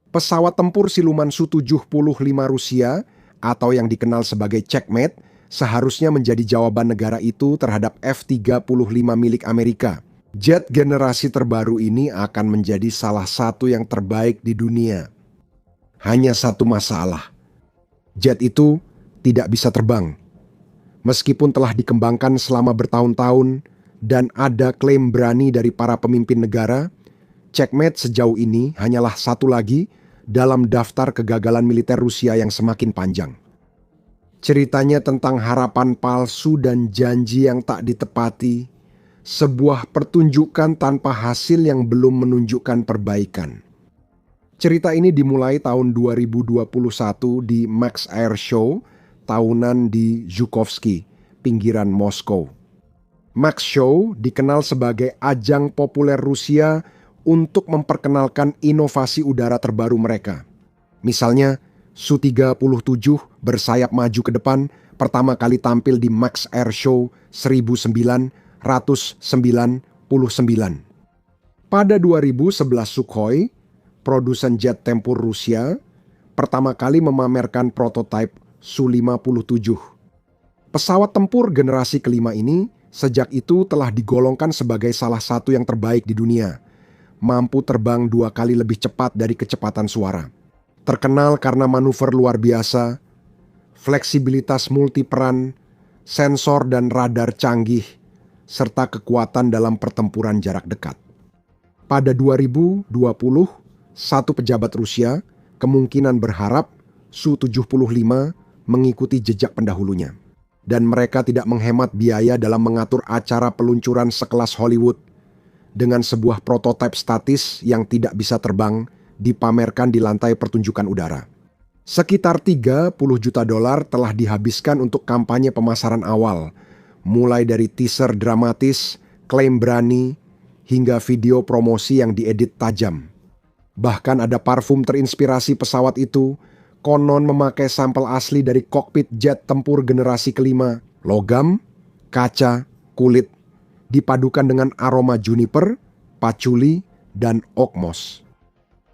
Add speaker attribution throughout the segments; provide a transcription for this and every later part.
Speaker 1: Pesawat tempur siluman Su-75 Rusia atau yang dikenal sebagai Checkmate seharusnya menjadi jawaban negara itu terhadap F-35 milik Amerika. Jet generasi terbaru ini akan menjadi salah satu yang terbaik di dunia. Hanya satu masalah. Jet itu tidak bisa terbang. Meskipun telah dikembangkan selama bertahun-tahun dan ada klaim berani dari para pemimpin negara, Checkmate sejauh ini hanyalah satu lagi dalam daftar kegagalan militer Rusia yang semakin panjang. Ceritanya tentang harapan palsu dan janji yang tak ditepati, sebuah pertunjukan tanpa hasil yang belum menunjukkan perbaikan. Cerita ini dimulai tahun 2021 di Max Air Show tahunan di Zhukovsky, pinggiran Moskow. Max Show dikenal sebagai ajang populer Rusia untuk memperkenalkan inovasi udara terbaru mereka. Misalnya, Su-37 bersayap maju ke depan pertama kali tampil di Max Air Show 1999. Pada 2011 Sukhoi, produsen jet tempur Rusia, pertama kali memamerkan prototipe Su-57. Pesawat tempur generasi kelima ini sejak itu telah digolongkan sebagai salah satu yang terbaik di dunia, mampu terbang 2 kali lebih cepat dari kecepatan suara. Terkenal karena manuver luar biasa, fleksibilitas multiperan, sensor dan radar canggih, serta kekuatan dalam pertempuran jarak dekat. Pada 2020, satu pejabat Rusia kemungkinan berharap Su-75 mengikuti jejak pendahulunya. Dan mereka tidak menghemat biaya dalam mengatur acara peluncuran sekelas Hollywood dengan sebuah prototipe statis yang tidak bisa terbang dipamerkan di lantai pertunjukan udara. Sekitar $30 juta telah dihabiskan untuk kampanye pemasaran awal, mulai dari teaser dramatis, klaim berani, hingga video promosi yang diedit tajam. Bahkan ada parfum terinspirasi pesawat itu, konon memakai sampel asli dari kokpit jet tempur generasi kelima, logam, kaca, kulit, dipadukan dengan aroma juniper, patchouli, dan oak moss.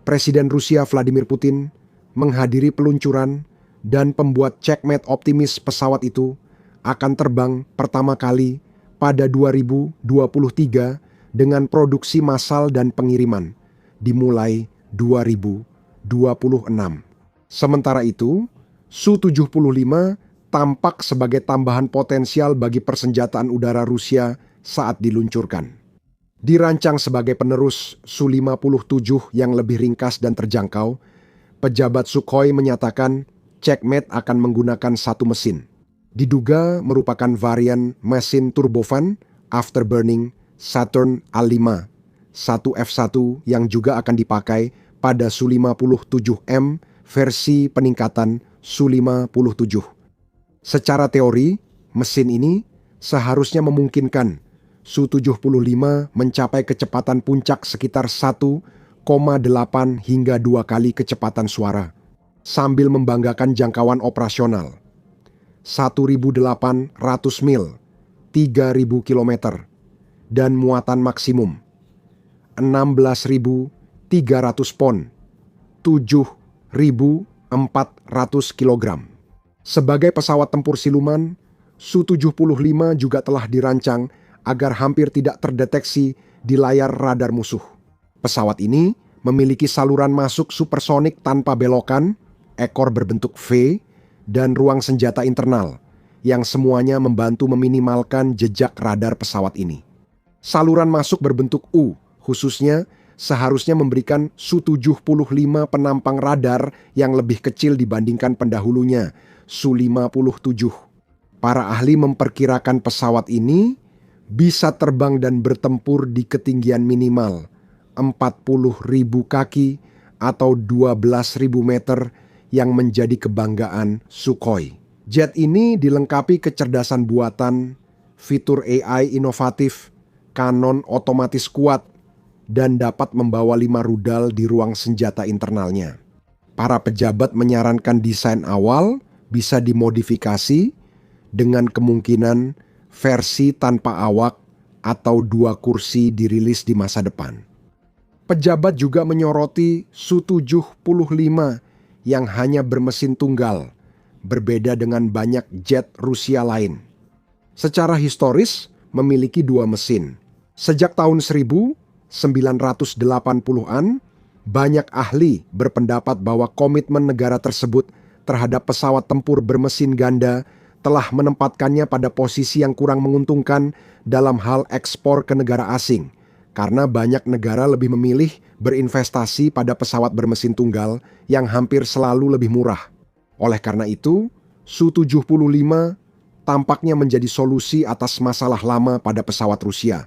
Speaker 1: Presiden Rusia Vladimir Putin menghadiri peluncuran dan pembuat Checkmate optimis pesawat itu akan terbang pertama kali pada 2023 dengan produksi massal dan pengiriman dimulai 2026. Sementara itu, Su-75 tampak sebagai tambahan potensial bagi persenjataan udara Rusia saat diluncurkan. Dirancang sebagai penerus Su-57 yang lebih ringkas dan terjangkau, pejabat Sukhoi menyatakan Checkmate akan menggunakan satu mesin. Diduga merupakan varian mesin turbofan afterburning Saturn A5, satu F1 yang juga akan dipakai pada Su-57M versi peningkatan Su-57. Secara teori, mesin ini seharusnya memungkinkan Su-75 mencapai kecepatan puncak sekitar 1,8 hingga 2 kali kecepatan suara, sambil membanggakan jangkauan operasional 1.800 mil, 3.000 km, dan muatan maksimum 16.300 pon, 7.400 kg. Sebagai pesawat tempur siluman, Su-75 juga telah dirancang agar hampir tidak terdeteksi di layar radar musuh. Pesawat ini memiliki saluran masuk supersonik tanpa belokan, ekor berbentuk V, dan ruang senjata internal, yang semuanya membantu meminimalkan jejak radar pesawat ini. Saluran masuk berbentuk U, khususnya seharusnya memberikan Su-75 penampang radar yang lebih kecil dibandingkan pendahulunya, Su-57. Para ahli memperkirakan pesawat ini bisa terbang dan bertempur di ketinggian minimal 40.000 kaki atau 12.000 meter yang menjadi kebanggaan Sukhoi. Jet ini dilengkapi kecerdasan buatan, fitur AI inovatif, kanon otomatis kuat, dan dapat membawa 5 rudal di ruang senjata internalnya. Para pejabat menyarankan desain awal bisa dimodifikasi dengan kemungkinan versi tanpa awak atau 2 kursi dirilis di masa depan. Pejabat juga menyoroti Su-75 yang hanya bermesin tunggal, berbeda dengan banyak jet Rusia lain. Secara historis, memiliki dua mesin. Sejak tahun 1980-an, banyak ahli berpendapat bahwa komitmen negara tersebut terhadap pesawat tempur bermesin ganda telah menempatkannya pada posisi yang kurang menguntungkan dalam hal ekspor ke negara asing, karena banyak negara lebih memilih berinvestasi pada pesawat bermesin tunggal yang hampir selalu lebih murah. Oleh karena itu, Su-75 tampaknya menjadi solusi atas masalah lama pada pesawat Rusia.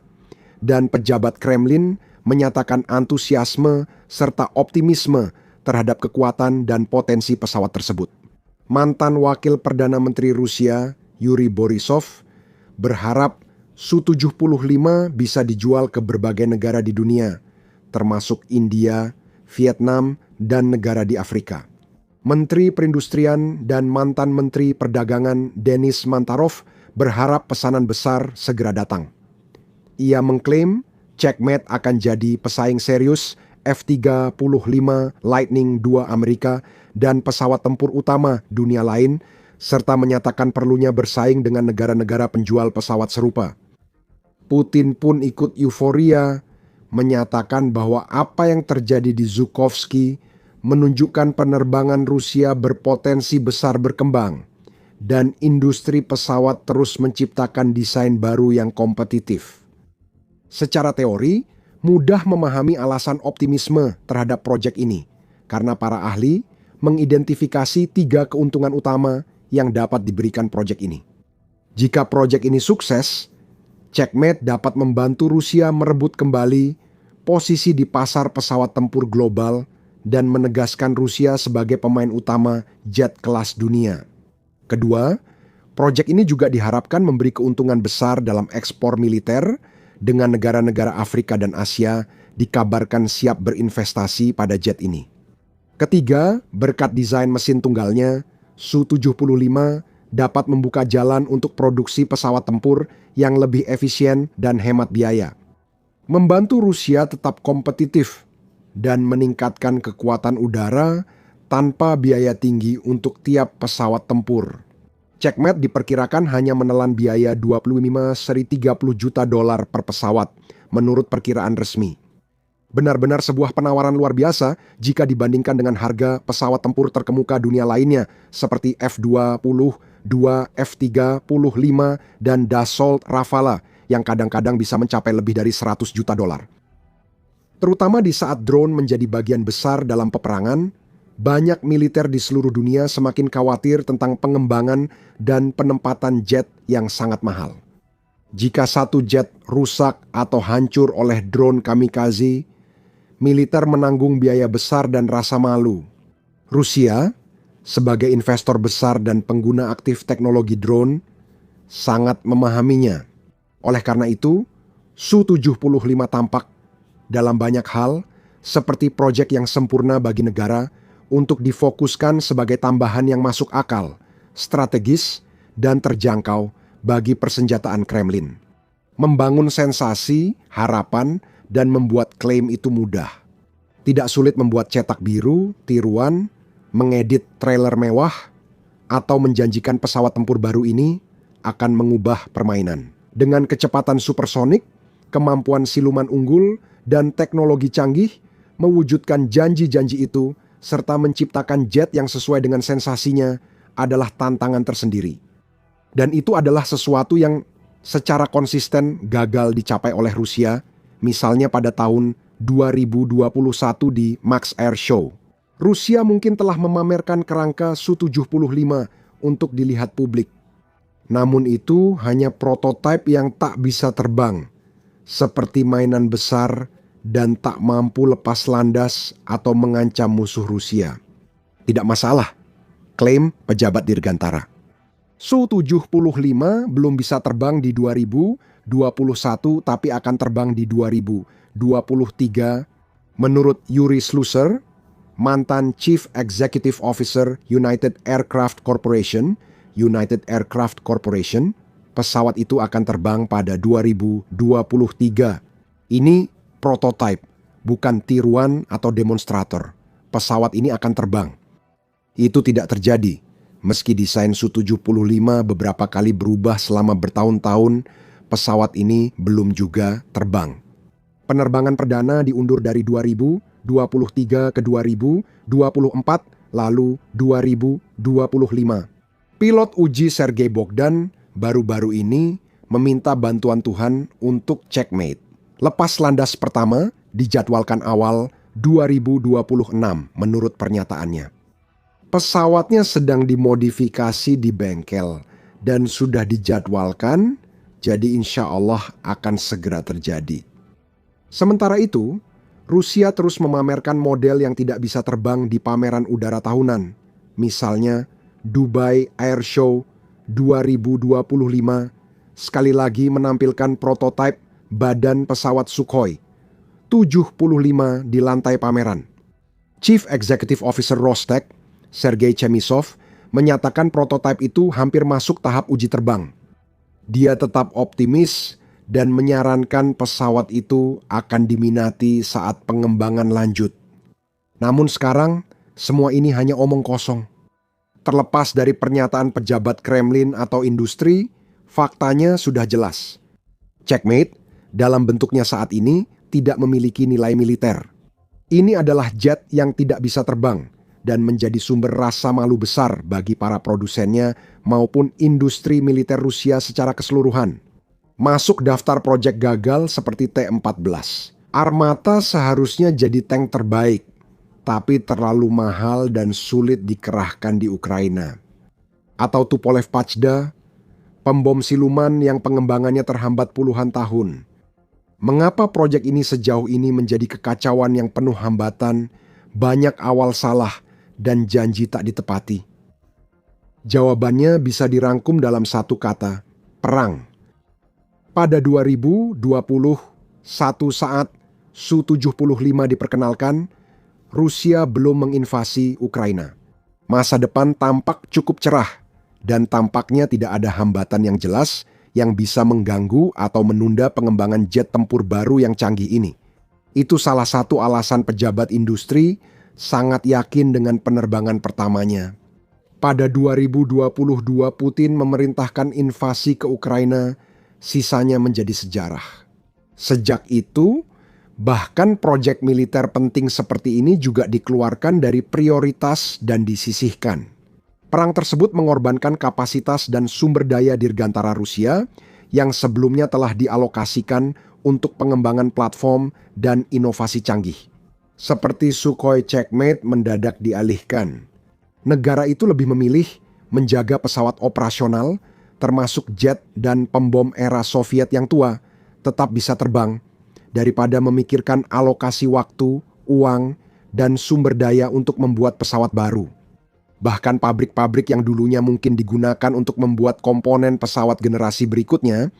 Speaker 1: Dan pejabat Kremlin menyatakan antusiasme serta optimisme terhadap kekuatan dan potensi pesawat tersebut. Mantan Wakil Perdana Menteri Rusia, Yuri Borisov, berharap Su-75 bisa dijual ke berbagai negara di dunia, termasuk India, Vietnam, dan negara di Afrika. Menteri Perindustrian dan mantan Menteri Perdagangan Denis Mantarov berharap pesanan besar segera datang. Ia mengklaim Checkmate akan jadi pesaing serius F-35 Lightning II Amerika dan pesawat tempur utama dunia lain, serta menyatakan perlunya bersaing dengan negara-negara penjual pesawat serupa. Putin pun ikut euforia, menyatakan bahwa apa yang terjadi di Zhukovsky menunjukkan penerbangan Rusia berpotensi besar berkembang, dan industri pesawat terus menciptakan desain baru yang kompetitif. Secara teori, mudah memahami alasan optimisme terhadap proyek ini, karena para ahli mengidentifikasi 3 keuntungan utama yang dapat diberikan proyek ini. Jika proyek ini sukses, Checkmate dapat membantu Rusia merebut kembali posisi di pasar pesawat tempur global dan menegaskan Rusia sebagai pemain utama jet kelas dunia. Kedua, proyek ini juga diharapkan memberi keuntungan besar dalam ekspor militer, dengan negara-negara Afrika dan Asia dikabarkan siap berinvestasi pada jet ini. Ketiga, berkat desain mesin tunggalnya, Su-75 dapat membuka jalan untuk produksi pesawat tempur yang lebih efisien dan hemat biaya, membantu Rusia tetap kompetitif dan meningkatkan kekuatan udara tanpa biaya tinggi untuk tiap pesawat tempur. Checkmate diperkirakan hanya menelan biaya 25 seri $30 juta per pesawat, menurut perkiraan resmi. Benar-benar sebuah penawaran luar biasa jika dibandingkan dengan harga pesawat tempur terkemuka dunia lainnya seperti F-22, F-35, dan Dassault Rafale yang kadang-kadang bisa mencapai lebih dari $100 juta. Terutama di saat drone menjadi bagian besar dalam peperangan, banyak militer di seluruh dunia semakin khawatir tentang pengembangan dan penempatan jet yang sangat mahal. Jika satu jet rusak atau hancur oleh drone kamikaze, militer menanggung biaya besar dan rasa malu. Rusia, sebagai investor besar dan pengguna aktif teknologi drone, sangat memahaminya. Oleh karena itu, Su-75 tampak dalam banyak hal seperti proyek yang sempurna bagi negara untuk difokuskan sebagai tambahan yang masuk akal, strategis, dan terjangkau bagi persenjataan Kremlin. Membangun sensasi, harapan, dan membuat klaim itu mudah. Tidak sulit membuat cetak biru, tiruan, mengedit trailer mewah, atau menjanjikan pesawat tempur baru ini akan mengubah permainan. Dengan kecepatan supersonik, kemampuan siluman unggul, dan teknologi canggih, mewujudkan janji-janji itu serta menciptakan jet yang sesuai dengan sensasinya adalah tantangan tersendiri. Dan itu adalah sesuatu yang secara konsisten gagal dicapai oleh Rusia, misalnya pada tahun 2021 di Max Air Show. Rusia mungkin telah memamerkan kerangka Su-75 untuk dilihat publik. Namun itu hanya prototipe yang tak bisa terbang, seperti mainan besar dan tak mampu lepas landas atau mengancam musuh Rusia. Tidak masalah, klaim pejabat Dirgantara. Su-75 belum bisa terbang di 2021 tapi akan terbang di 2023 menurut Yuri Slusar, mantan Chief Executive Officer United Aircraft Corporation. Pesawat itu akan terbang pada 2023. Ini prototipe, bukan tiruan atau demonstrator. Pesawat ini akan terbang. Itu tidak terjadi. Meski desain Su-75 beberapa kali berubah selama bertahun-tahun, pesawat ini belum juga terbang. Penerbangan perdana diundur dari 2023 ke 2024, lalu 2025. Pilot uji Sergei Bogdan baru-baru ini meminta bantuan Tuhan untuk checkmate. Lepas landas pertama dijadwalkan awal 2026 menurut pernyataannya. Pesawatnya sedang dimodifikasi di bengkel dan sudah dijadwalkan, jadi insya Allah akan segera terjadi. Sementara itu, Rusia terus memamerkan model yang tidak bisa terbang di pameran udara tahunan. Misalnya, Dubai Air Show 2025 sekali lagi menampilkan prototipe badan pesawat Sukhoi 75 di lantai pameran. Chief Executive Officer Rostec, Sergei Chemysov, menyatakan prototipe itu hampir masuk tahap uji terbang. Dia tetap optimis dan menyarankan pesawat itu akan diminati saat pengembangan lanjut. Namun sekarang, semua ini hanya omong kosong. Terlepas dari pernyataan pejabat Kremlin atau industri, faktanya sudah jelas. Checkmate, dalam bentuknya saat ini, tidak memiliki nilai militer. Ini adalah jet yang tidak bisa terbang dan menjadi sumber rasa malu besar bagi para produsennya maupun industri militer Rusia secara keseluruhan. Masuk daftar proyek gagal seperti T-14. Armata seharusnya jadi tank terbaik, tapi terlalu mahal dan sulit dikerahkan di Ukraina. Atau Tupolev Pachda, pembom siluman yang pengembangannya terhambat puluhan tahun. Mengapa proyek ini sejauh ini menjadi kekacauan yang penuh hambatan, banyak awal salah, dan janji tak ditepati? Jawabannya bisa dirangkum dalam satu kata, perang. Pada 2020, satu saat Su-75 diperkenalkan, Rusia belum menginvasi Ukraina. Masa depan tampak cukup cerah, dan tampaknya tidak ada hambatan yang jelas yang bisa mengganggu atau menunda pengembangan jet tempur baru yang canggih ini. Itu salah satu alasan pejabat industri sangat yakin dengan penerbangan pertamanya. Pada 2022 Putin memerintahkan invasi ke Ukraina, sisanya menjadi sejarah. Sejak itu, bahkan proyek militer penting seperti ini juga dikeluarkan dari prioritas dan disisihkan. Perang tersebut mengorbankan kapasitas dan sumber daya dirgantara Rusia yang sebelumnya telah dialokasikan untuk pengembangan platform dan inovasi canggih. Seperti Sukhoi Checkmate mendadak dialihkan. Negara itu lebih memilih menjaga pesawat operasional, termasuk jet dan pembom era Soviet yang tua, tetap bisa terbang, daripada memikirkan alokasi waktu, uang, dan sumber daya untuk membuat pesawat baru. Bahkan pabrik-pabrik yang dulunya mungkin digunakan untuk membuat komponen pesawat generasi berikutnya,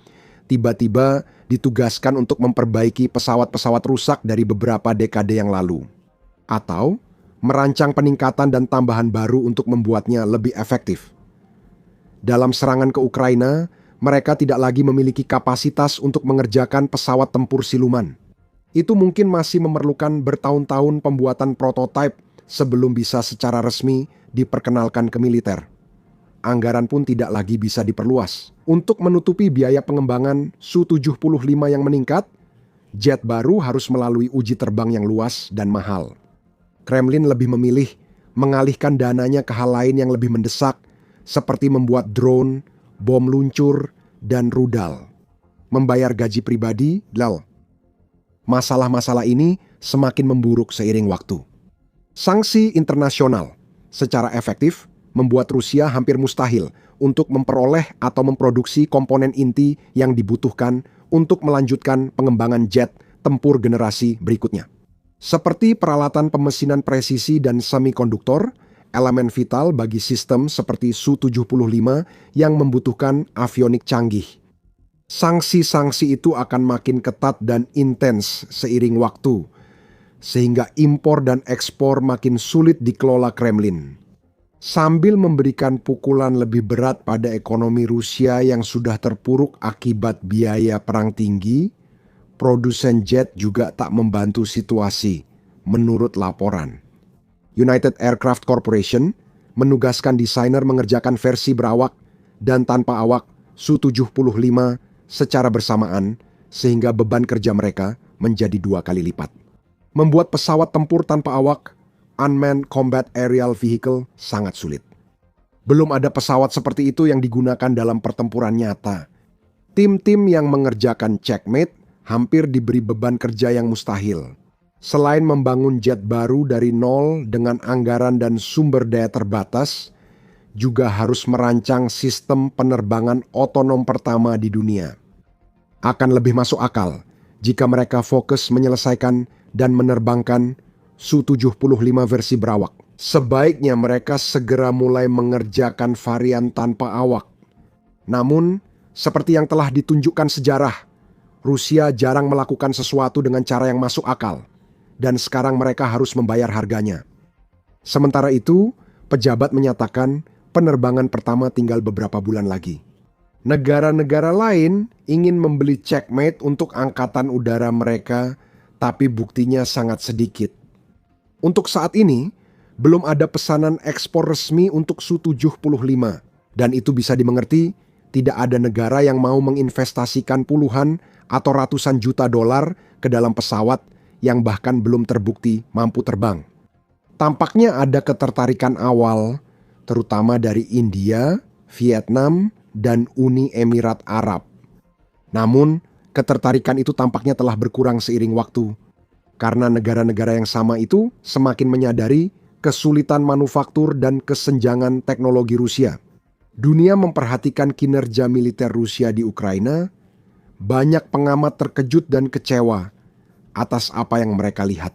Speaker 1: tiba-tiba ditugaskan untuk memperbaiki pesawat-pesawat rusak dari beberapa dekade yang lalu. Atau merancang peningkatan dan tambahan baru untuk membuatnya lebih efektif. Dalam serangan ke Ukraina, mereka tidak lagi memiliki kapasitas untuk mengerjakan pesawat tempur siluman. Itu mungkin masih memerlukan bertahun-tahun pembuatan prototipe sebelum bisa secara resmi diperkenalkan ke militer. Anggaran pun tidak lagi bisa diperluas. Untuk menutupi biaya pengembangan Su-75 yang meningkat, jet baru harus melalui uji terbang yang luas dan mahal. Kremlin lebih memilih mengalihkan dananya ke hal lain yang lebih mendesak, seperti membuat drone, bom luncur, dan rudal. Membayar gaji pribadi, masalah-masalah ini semakin memburuk seiring waktu. Sanksi internasional secara efektif membuat Rusia hampir mustahil untuk memperoleh atau memproduksi komponen inti yang dibutuhkan untuk melanjutkan pengembangan jet tempur generasi berikutnya. Seperti peralatan pemesinan presisi dan semikonduktor, elemen vital bagi sistem seperti Su-75 yang membutuhkan avionik canggih. Sanksi-sanksi itu akan makin ketat dan intens seiring waktu, sehingga impor dan ekspor makin sulit dikelola Kremlin. Sambil memberikan pukulan lebih berat pada ekonomi Rusia yang sudah terpuruk akibat biaya perang tinggi, produsen jet juga tak membantu situasi, menurut laporan. United Aircraft Corporation menugaskan desainer mengerjakan versi berawak dan tanpa awak Su-75 secara bersamaan sehingga beban kerja mereka menjadi 2 kali lipat. Membuat pesawat tempur tanpa awak, Unmanned Combat Aerial Vehicle, sangat sulit. Belum ada pesawat seperti itu yang digunakan dalam pertempuran nyata. Tim-tim yang mengerjakan checkmate hampir diberi beban kerja yang mustahil. Selain membangun jet baru dari nol dengan anggaran dan sumber daya terbatas, juga harus merancang sistem penerbangan otonom pertama di dunia. Akan lebih masuk akal jika mereka fokus menyelesaikan dan menerbangkan Su-75 versi berawak. Sebaiknya mereka segera mulai mengerjakan varian tanpa awak. Namun, seperti yang telah ditunjukkan sejarah, Rusia jarang melakukan sesuatu dengan cara yang masuk akal. Dan sekarang mereka harus membayar harganya. Sementara itu, pejabat menyatakan penerbangan pertama tinggal beberapa bulan lagi. Negara-negara lain ingin membeli checkmate untuk angkatan udara mereka, tapi buktinya sangat sedikit. Untuk saat ini, belum ada pesanan ekspor resmi untuk Su-75, dan itu bisa dimengerti tidak ada negara yang mau menginvestasikan puluhan atau ratusan juta dolar ke dalam pesawat yang bahkan belum terbukti mampu terbang. Tampaknya ada ketertarikan awal, terutama dari India, Vietnam, dan Uni Emirat Arab. Namun, ketertarikan itu tampaknya telah berkurang seiring waktu, karena negara-negara yang sama itu semakin menyadari kesulitan manufaktur dan kesenjangan teknologi Rusia. Dunia memperhatikan kinerja militer Rusia di Ukraina, banyak pengamat terkejut dan kecewa atas apa yang mereka lihat.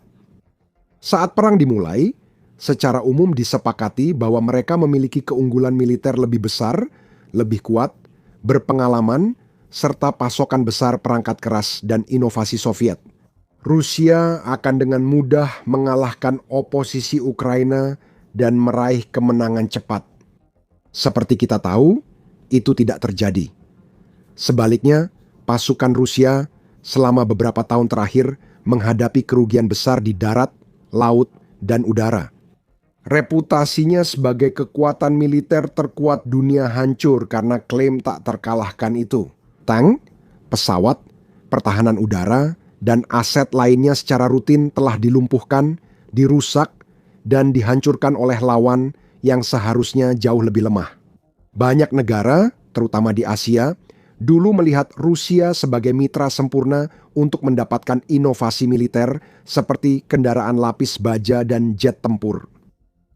Speaker 1: Saat perang dimulai, secara umum disepakati bahwa mereka memiliki keunggulan militer lebih besar, lebih kuat, berpengalaman, serta pasokan besar perangkat keras dan inovasi Soviet. Rusia akan dengan mudah mengalahkan oposisi Ukraina dan meraih kemenangan cepat. Seperti kita tahu, itu tidak terjadi. Sebaliknya, pasukan Rusia selama beberapa tahun terakhir menghadapi kerugian besar di darat, laut, dan udara. Reputasinya sebagai kekuatan militer terkuat dunia hancur karena klaim tak terkalahkan itu. Tank, pesawat, pertahanan udara, dan aset lainnya secara rutin telah dilumpuhkan, dirusak, dan dihancurkan oleh lawan yang seharusnya jauh lebih lemah. Banyak negara, terutama di Asia, dulu melihat Rusia sebagai mitra sempurna untuk mendapatkan inovasi militer seperti kendaraan lapis baja dan jet tempur.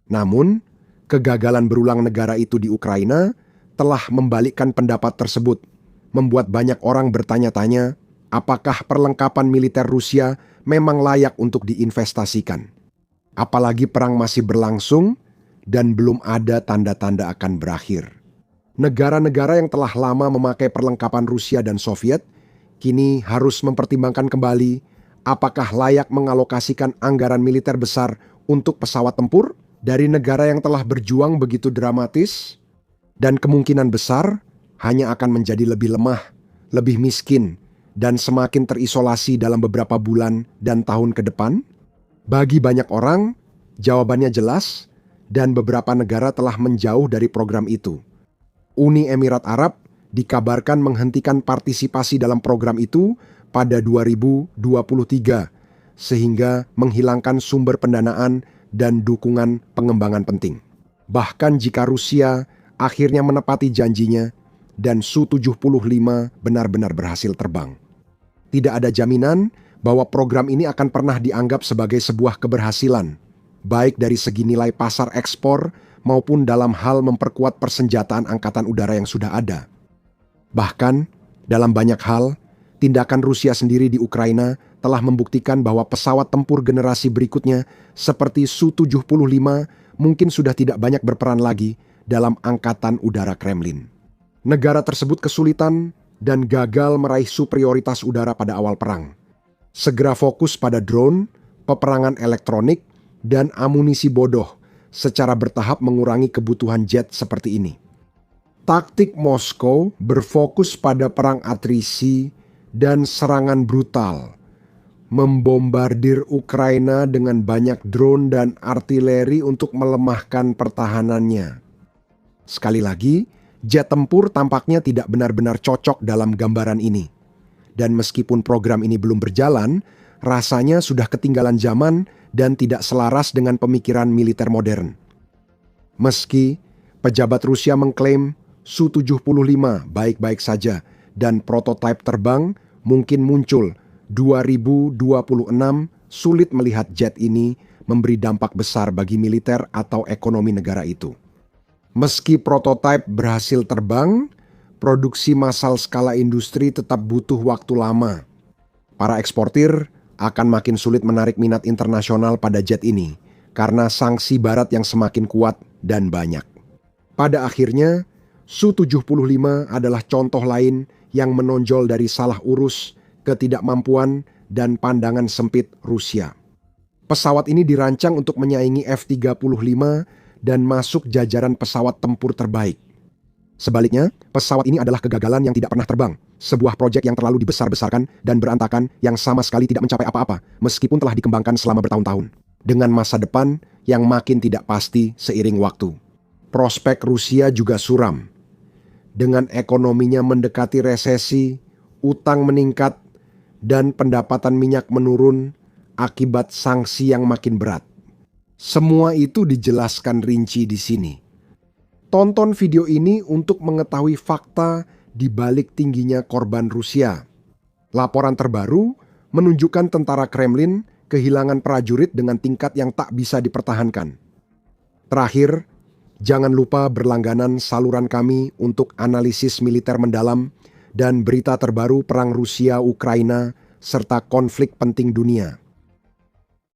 Speaker 1: Namun, kegagalan berulang negara itu di Ukraina telah membalikkan pendapat tersebut, membuat banyak orang bertanya-tanya apakah perlengkapan militer Rusia memang layak untuk diinvestasikan. Apalagi perang masih berlangsung dan belum ada tanda-tanda akan berakhir. Negara-negara yang telah lama memakai perlengkapan Rusia dan Soviet kini harus mempertimbangkan kembali apakah layak mengalokasikan anggaran militer besar untuk pesawat tempur dari negara yang telah berjuang begitu dramatis dan kemungkinan besar hanya akan menjadi lebih lemah, lebih miskin, dan semakin terisolasi dalam beberapa bulan dan tahun ke depan. Bagi banyak orang, jawabannya jelas dan beberapa negara telah menjauh dari program itu. Uni Emirat Arab dikabarkan menghentikan partisipasi dalam program itu pada 2023, sehingga menghilangkan sumber pendanaan dan dukungan pengembangan penting. Bahkan jika Rusia akhirnya menepati janjinya dan Su-75 benar-benar berhasil terbang, tidak ada jaminan bahwa program ini akan pernah dianggap sebagai sebuah keberhasilan, baik dari segi nilai pasar ekspor maupun dalam hal memperkuat persenjataan angkatan udara yang sudah ada. Bahkan, dalam banyak hal, tindakan Rusia sendiri di Ukraina telah membuktikan bahwa pesawat tempur generasi berikutnya seperti Su-75 mungkin sudah tidak banyak berperan lagi dalam angkatan udara Kremlin. Negara tersebut kesulitan dan gagal meraih superioritas udara pada awal perang. Segera fokus pada drone, peperangan elektronik, dan amunisi bodoh secara bertahap mengurangi kebutuhan jet seperti ini. Taktik Moskow berfokus pada perang atrisi dan serangan brutal membombardir Ukraina dengan banyak drone dan artileri untuk melemahkan pertahanannya. Sekali lagi, jet tempur tampaknya tidak benar-benar cocok dalam gambaran ini. Dan meskipun program ini belum berjalan, rasanya sudah ketinggalan zaman dan tidak selaras dengan pemikiran militer modern. Meski pejabat Rusia mengklaim Su-75 baik-baik saja dan prototipe terbang mungkin muncul 2026, sulit melihat jet ini memberi dampak besar bagi militer atau ekonomi negara itu. Meski prototipe berhasil terbang, produksi massal skala industri tetap butuh waktu lama. Para eksportir akan makin sulit menarik minat internasional pada jet ini karena sanksi barat yang semakin kuat dan banyak. Pada akhirnya, Su-75 adalah contoh lain yang menonjol dari salah urus, ketidakmampuan, dan pandangan sempit Rusia. Pesawat ini dirancang untuk menyaingi F-35 dan masuk jajaran pesawat tempur terbaik. Sebaliknya, pesawat ini adalah kegagalan yang tidak pernah terbang, sebuah proyek yang terlalu dibesar-besarkan dan berantakan yang sama sekali tidak mencapai apa-apa, meskipun telah dikembangkan selama bertahun-tahun, dengan masa depan yang makin tidak pasti seiring waktu. Prospek Rusia juga suram. Dengan ekonominya mendekati resesi, utang meningkat, dan pendapatan minyak menurun akibat sanksi yang makin berat. Semua itu dijelaskan rinci di sini. Tonton video ini untuk mengetahui fakta di balik tingginya korban Rusia. Laporan terbaru menunjukkan tentara Kremlin kehilangan prajurit dengan tingkat yang tak bisa dipertahankan. Terakhir, jangan lupa berlangganan saluran kami untuk analisis militer mendalam dan berita terbaru perang Rusia-Ukraina serta konflik penting dunia.